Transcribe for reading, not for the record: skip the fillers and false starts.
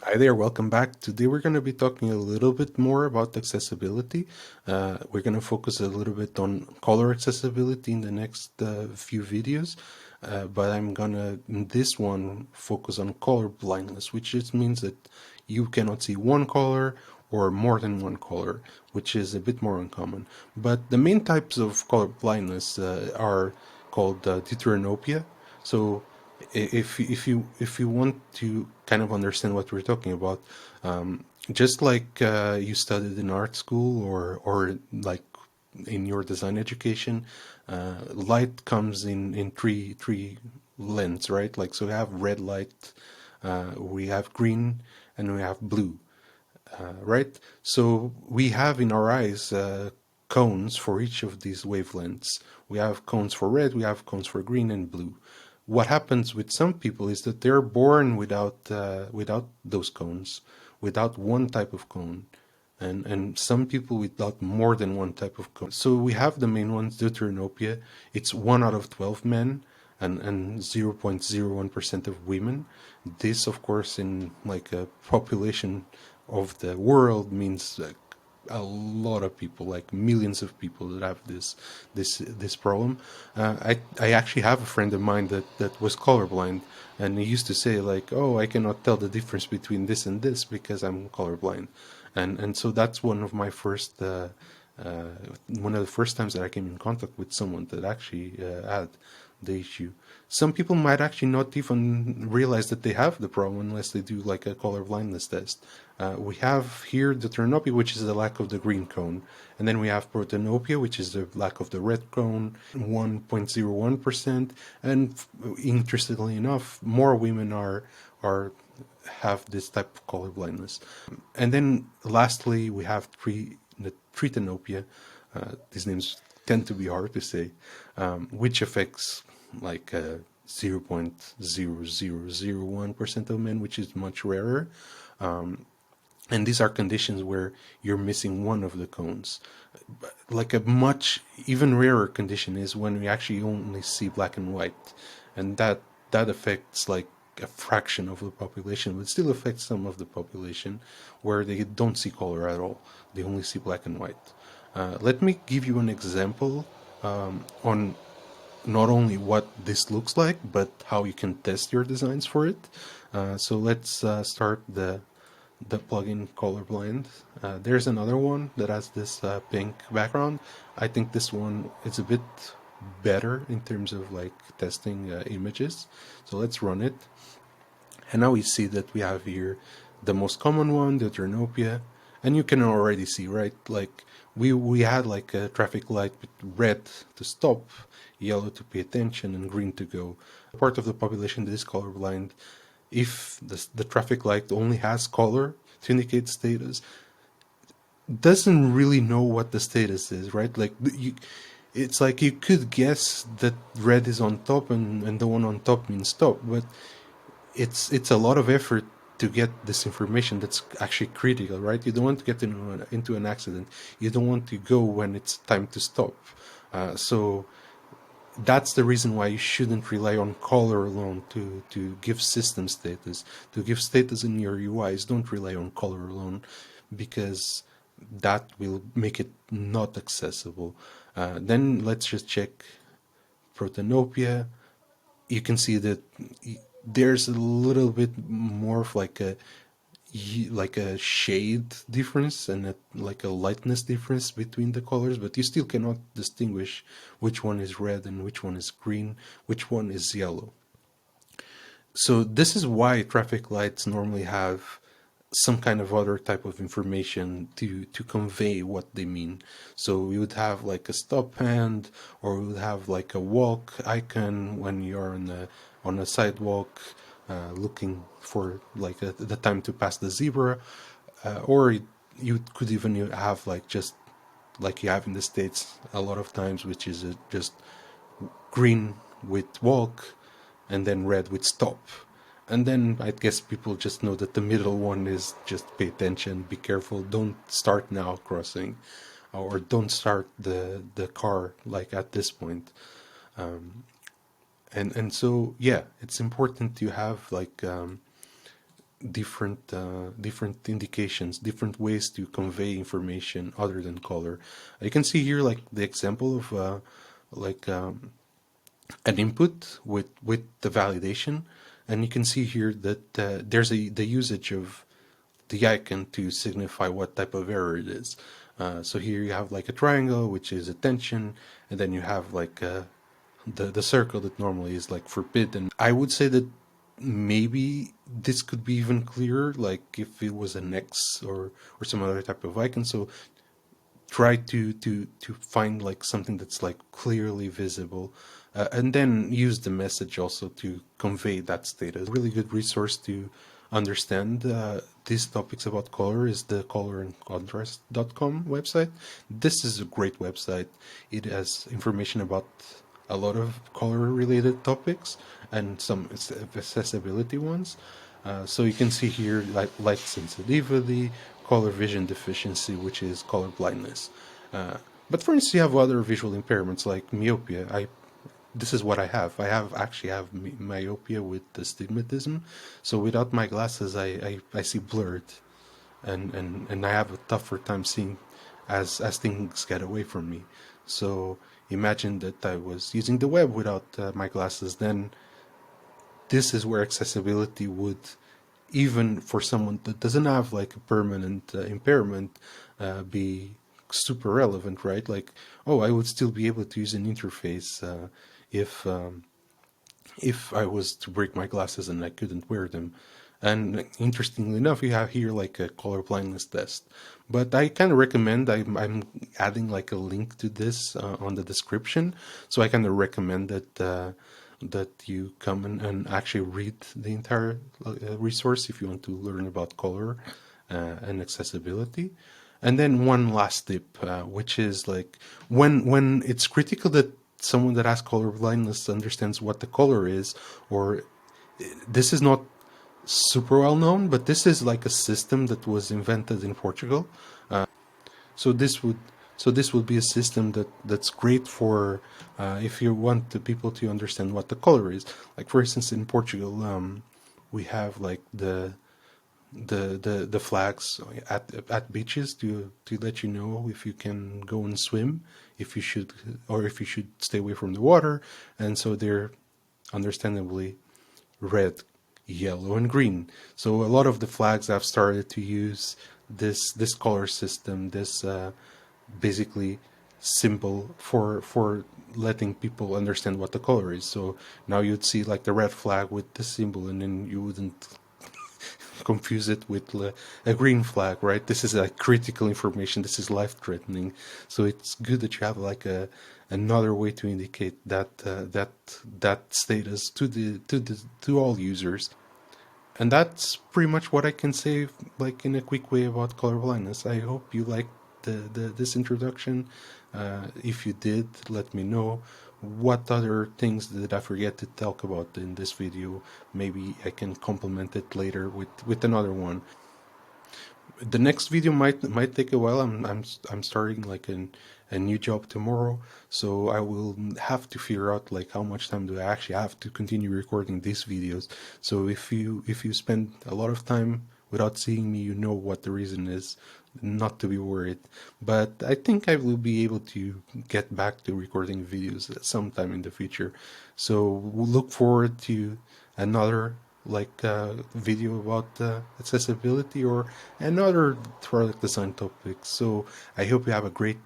Hi there, welcome back. Today we're going to be talking a little bit more about accessibility. We're going to focus a little bit on color accessibility in the next few videos, but I'm going to, in this one, focus on color blindness, which just means that you cannot see one color or more than one color, which is a bit more uncommon. But the main types of color blindness are called deuteranopia. So if you want to kind of understand what we're talking about, just like you studied in art school or like in your design education, light comes in three lens, right? Like so, we have red light, we have green, and we have blue, right? So we have in our eyes cones for each of these wavelengths. We have cones for red, we have cones for green and blue. What happens with some people is that they're born without those cones, without one type of cone, and some people without more than one type of cone. So we have the main ones, deuteranopia. It's 1 out of 12 men and 0.01% of women. This, of course, in like a population of the world means a lot of people, like millions of people that have this problem. I actually have a friend of mine that was colorblind, and he used to say like, "Oh, I cannot tell the difference between this and this because I'm colorblind," and so that's uh, one of the first times that I came in contact with someone that actually had the issue. Some people might actually not even realize that they have the problem unless they do like a color blindness test. We have here the deuteranopia, which is the lack of the green cone, and then we have protanopia, which is the lack of the red cone, 1.01%. And interestingly enough, more women are have this type of color blindness. And then lastly, we have the tritanopia. These names tend to be hard to say, which affects like 0.0001% of men, which is much rarer. And these are conditions where you're missing one of the cones. Like a much even rarer condition is when we actually only see black and white, and that affects like a fraction of the population, but still affects some of the population where they don't see color at all. They only see black and white. Let me give you an example on not only what this looks like, but how you can test your designs for it. So let's start the plugin colorblind. There's another one that has this pink background. I think this one is a bit better in terms of like testing images. So let's run it. And now we see that we have here the most common one, the Deuteranopia, and you can already see, right? Like we had like a traffic light with red to stop, yellow to pay attention, and green to go. Part of the population that is colorblind, if the traffic light only has color to indicate status, doesn't really know what the status is, right? Like it's like you could guess that red is on top and the one on top means stop, but it's a lot of effort to get this information that's actually critical, right? You don't want to get into an accident. You don't want to go when it's time to stop. So that's the reason why you shouldn't rely on color alone to give system status, to give status in your UIs. Don't rely on color alone, because that will make it not accessible. Then let's just check Protanopia. You can see that there's a little bit more of like a shade difference and like a lightness difference between the colors, but you still cannot distinguish which one is red and which one is green, which one is yellow. So this is why traffic lights normally have some kind of other type of information to convey what they mean. So we would have like a stop hand, or we would have like a walk icon when you're on a sidewalk, looking for like the time to pass the zebra, or you could even have like just like you have in the States a lot of times, which is just green with walk and then red with stop. And then I guess people just know that the middle one is just pay attention, be careful, don't start now crossing, or don't start the car like at this point. And so yeah, it's important to have like different indications, different ways to convey information other than color. You can see here like the example of like an input with the validation, and you can see here that there's the usage of the icon to signify what type of error it is. So here you have like a triangle, which is attention, and then you have like the circle that normally is like forbidden. I would say that maybe this could be even clearer, like if it was an X or some other type of icon. So try to find like something that's like clearly visible, and then use the message also to convey that status. A really good resource to understand these topics about color is the colorandcontrast.com website. This is a great website. It has information about a lot of color related topics and some accessibility ones. So you can see here like light sensitivity, color vision deficiency, which is color blindness. But for instance, you have other visual impairments like myopia. This is what I have. Actually have myopia with astigmatism. So without my glasses, I see blurred, and I have a tougher time seeing as things get away from me. So imagine that I was using the web without my glasses, then this is where accessibility would, even for someone that doesn't have like a permanent impairment, be super relevant, right? Like, oh, I would still be able to use an interface if I was to break my glasses and I couldn't wear them. And interestingly enough, you have here like a color blindness test. But I kind of recommend, I'm adding like a link to this on the description. So I kind of recommend that you come and actually read the entire resource if you want to learn about color and accessibility. And then one last tip, which is like when it's critical that someone that has color blindness understands what the color is, or this is not super well known, but this is like a system that was invented in Portugal. So this would be a system that's great for if you want the people to understand what the color is. Like for instance, in Portugal, we have like the flags at beaches to let you know if you can go and swim, if you should, or if you should stay away from the water. And so they're understandably red, yellow, and green. So a lot of the flags have started to use this color system, this basically symbol for letting people understand what the color is. So now you'd see like the red flag with the symbol, and then you wouldn't confuse it with a green flag, right? This is like critical information. This is life-threatening. So it's good that you have like another way to indicate that status to all users. And that's pretty much what I can say, like in a quick way, about color blindness. I hope you liked this introduction. If you did, let me know. What other things did I forget to talk about in this video? Maybe I can complement it later with another one. The next video might take a while. I'm starting like a new job tomorrow, so I will have to figure out like how much time do I actually have to continue recording these videos. So if you spend a lot of time without seeing me, you know what the reason is. Not to be worried, but I think I will be able to get back to recording videos sometime in the future. So we'll look forward to another like video about accessibility or another product design topic. So I hope you have a great